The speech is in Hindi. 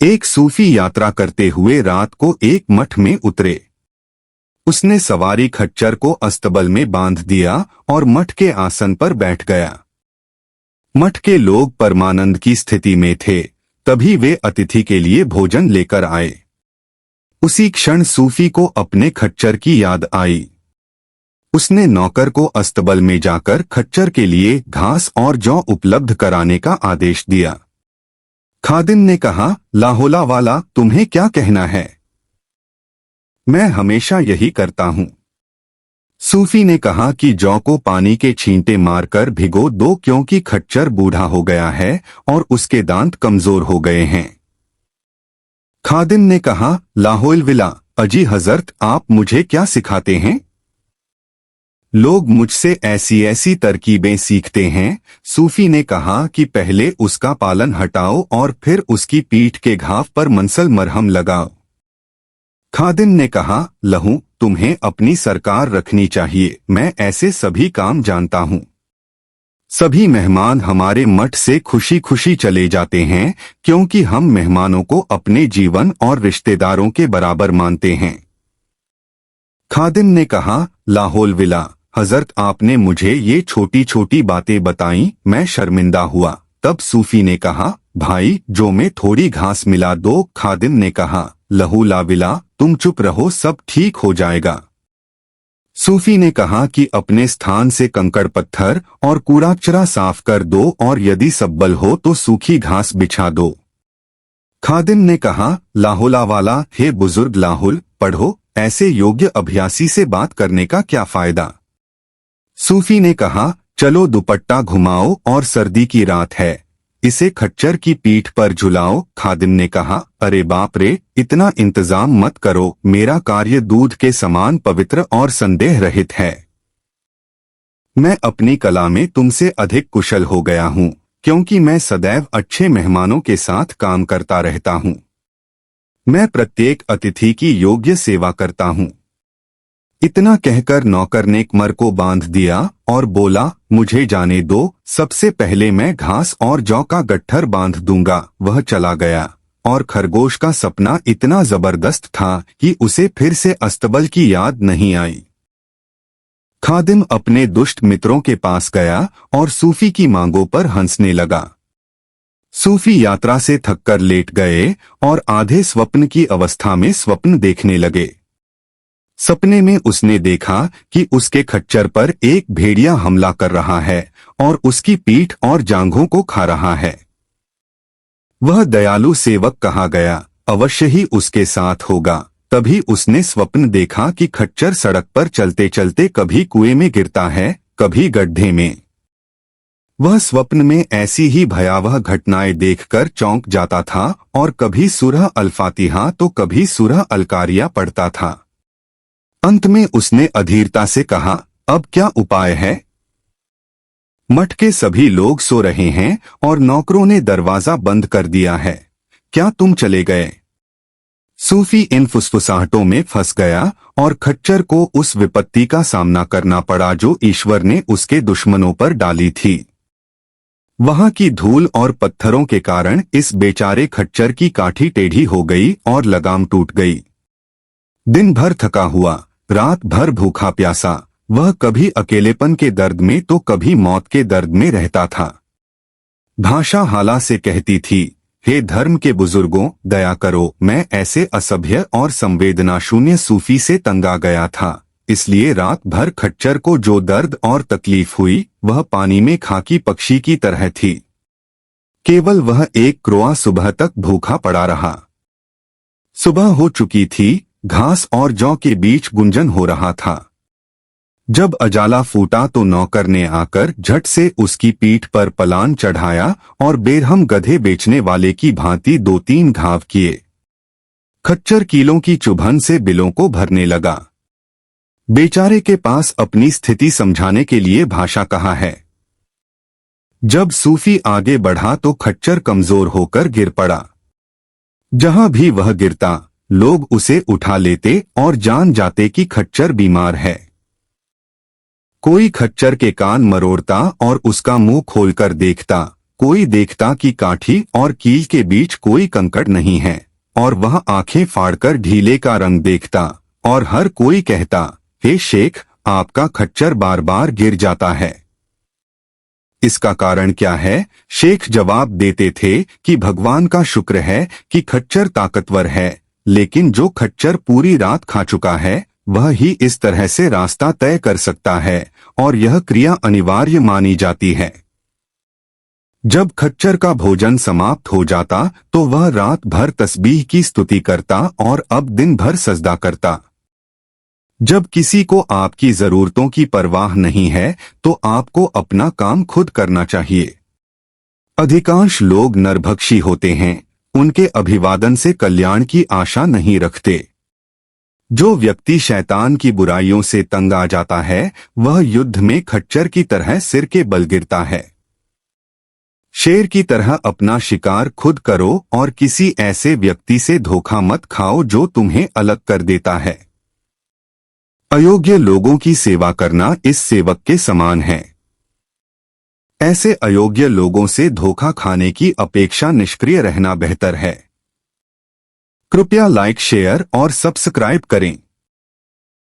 एक सूफी यात्रा करते हुए रात को एक मठ में उतरे। उसने सवारी खच्चर को अस्तबल में बांध दिया और मठ के आसन पर बैठ गया। मठ के लोग परमानंद की स्थिति में थे, तभी वे अतिथि के लिए भोजन लेकर आए। उसी क्षण सूफी को अपने खच्चर की याद आई। उसने नौकर को अस्तबल में जाकर खच्चर के लिए घास और जौ उपलब्ध कराने का आदेश दिया। खादिम ने कहा, लाहौला वाला, तुम्हें क्या कहना है? मैं हमेशा यही करता हूँ। सूफी ने कहा कि जौ को पानी के छींटे मारकर भिगो दो, क्योंकि खच्चर बूढ़ा हो गया है और उसके दांत कमजोर हो गए हैं। खादिम ने कहा, लाहौल विला, अजी हजरत, आप मुझे क्या सिखाते हैं? लोग मुझसे ऐसी ऐसी तरकीबें सीखते हैं। सूफी ने कहा कि पहले उसका पालन हटाओ और फिर उसकी पीठ के घाव पर मंसल मरहम लगाओ। खादिम ने कहा, लहू, तुम्हें अपनी सरकार रखनी चाहिए। मैं ऐसे सभी काम जानता हूँ। सभी मेहमान हमारे मठ से खुशी खुशी चले जाते हैं, क्योंकि हम मेहमानों को अपने जीवन और रिश्तेदारों के बराबर मानते हैं। खादिम ने कहा, लाहौल विला, हजरत, आपने मुझे ये छोटी छोटी बातें बताई, मैं शर्मिंदा हुआ। तब सूफी ने कहा, भाई, जो में थोड़ी घास मिला दो। खादिम ने कहा, लहू ला विला, तुम चुप रहो, सब ठीक हो जाएगा। सूफी ने कहा कि अपने स्थान से कंकड़ पत्थर और कूड़ा कचरा साफ कर दो और यदि सब्बल हो तो सूखी घास बिछा दो। खादिम ने कहा, लाहौला वाला, हे बुजुर्ग लाहुल, पढ़ो, ऐसे योग्य अभ्यासी से बात करने का क्या फायदा? सूफी ने कहा, चलो दुपट्टा घुमाओ और सर्दी की रात है, इसे खच्चर की पीठ पर झुलाओ। खादिम ने कहा, अरे बाप रे, इतना इंतजाम मत करो, मेरा कार्य दूध के समान पवित्र और संदेह रहित है। मैं अपनी कला में तुमसे अधिक कुशल हो गया हूँ, क्योंकि मैं सदैव अच्छे मेहमानों के साथ काम करता रहता हूँ। मैं प्रत्येक अतिथि की योग्य सेवा करता हूँ। इतना कहकर नौकर ने कमर को बांध दिया और बोला, मुझे जाने दो, सबसे पहले मैं घास और जौ का गट्ठर बांध दूंगा। वह चला गया और खरगोश का सपना इतना जबरदस्त था कि उसे फिर से अस्तबल की याद नहीं आई। खादिम अपने दुष्ट मित्रों के पास गया और सूफी की मांगों पर हंसने लगा। सूफी यात्रा से थककर लेट गए और आधे स्वप्न की अवस्था में स्वप्न देखने लगे। सपने में उसने देखा कि उसके खच्चर पर एक भेड़िया हमला कर रहा है और उसकी पीठ और जांघों को खा रहा है। वह दयालु सेवक कहा गया, अवश्य ही उसके साथ होगा। तभी उसने स्वप्न देखा कि खच्चर सड़क पर चलते चलते कभी कुएं में गिरता है, कभी गड्ढे में। वह स्वप्न में ऐसी ही भयावह घटनाएं देखकर चौंक जाता था और कभी सूरह अल-फातिहा तो कभी सूरह अल-कारिया पढ़ता था। अंत में उसने अधीरता से कहा, अब क्या उपाय है? मठ के सभी लोग सो रहे हैं और नौकरों ने दरवाजा बंद कर दिया है। क्या तुम चले गए? सूफी इन फुसफुसाहटों में फंस गया और खच्चर को उस विपत्ति का सामना करना पड़ा जो ईश्वर ने उसके दुश्मनों पर डाली थी। वहां की धूल और पत्थरों के कारण इस बेचारे खच्चर की काठी टेढ़ी हो गई और लगाम टूट गई। दिन भर थका हुआ, रात भर भूखा प्यासा, वह कभी अकेलेपन के दर्द में तो कभी मौत के दर्द में रहता था। भाषा हाला से कहती थी, हे धर्म के बुजुर्गों, दया करो, मैं ऐसे असभ्य और संवेदना शून्य सूफी से तंग आ गया था। इसलिए रात भर खच्चर को जो दर्द और तकलीफ हुई, वह पानी में खाकी पक्षी की तरह थी। केवल वह एक क्रोआ सुबह तक भूखा पड़ा रहा। सुबह हो चुकी थी, घास और जौ के बीच गुंजन हो रहा था। जब अजाला फूटा तो नौकर ने आकर झट से उसकी पीठ पर पलान चढ़ाया और बेरहम गधे बेचने वाले की भांति 2-3 घाव किए। खच्चर कीलों की चुभन से बिलों को भरने लगा। बेचारे के पास अपनी स्थिति समझाने के लिए भाषा कहा है। जब सूफी आगे बढ़ा तो खच्चर कमजोर होकर गिर पड़ा। जहां भी वह गिरता, लोग उसे उठा लेते और जान जाते कि खच्चर बीमार है। कोई खच्चर के कान मरोड़ता और उसका मुंह खोलकर देखता, कोई देखता कि काठी और कील के बीच कोई कंकड़ नहीं है, और वह आंखें फाड़कर ढीले का रंग देखता, और हर कोई कहता, हे शेख, आपका खच्चर बार बार गिर जाता है। इसका कारण क्या है? शेख जवाब देते थे कि भगवान का शुक्र है कि खच्चर ताकतवर है, लेकिन जो खच्चर पूरी रात खा चुका है वह ही इस तरह से रास्ता तय कर सकता है, और यह क्रिया अनिवार्य मानी जाती है। जब खच्चर का भोजन समाप्त हो जाता तो वह रात भर तस्बीह की स्तुति करता और अब दिन भर सजदा करता। जब किसी को आपकी जरूरतों की परवाह नहीं है तो आपको अपना काम खुद करना चाहिए। अधिकांश लोग नरभक्षी होते हैं, उनके अभिवादन से कल्याण की आशा नहीं रखते। जो व्यक्ति शैतान की बुराइयों से तंग आ जाता है वह युद्ध में खच्चर की तरह सिर के बल गिरता है। शेर की तरह अपना शिकार खुद करो और किसी ऐसे व्यक्ति से धोखा मत खाओ जो तुम्हें अलग कर देता है। अयोग्य लोगों की सेवा करना इस सेवक के समान है। ऐसे अयोग्य लोगों से धोखा खाने की अपेक्षा निष्क्रिय रहना बेहतर है। कृपया लाइक, शेयर और सब्सक्राइब करें।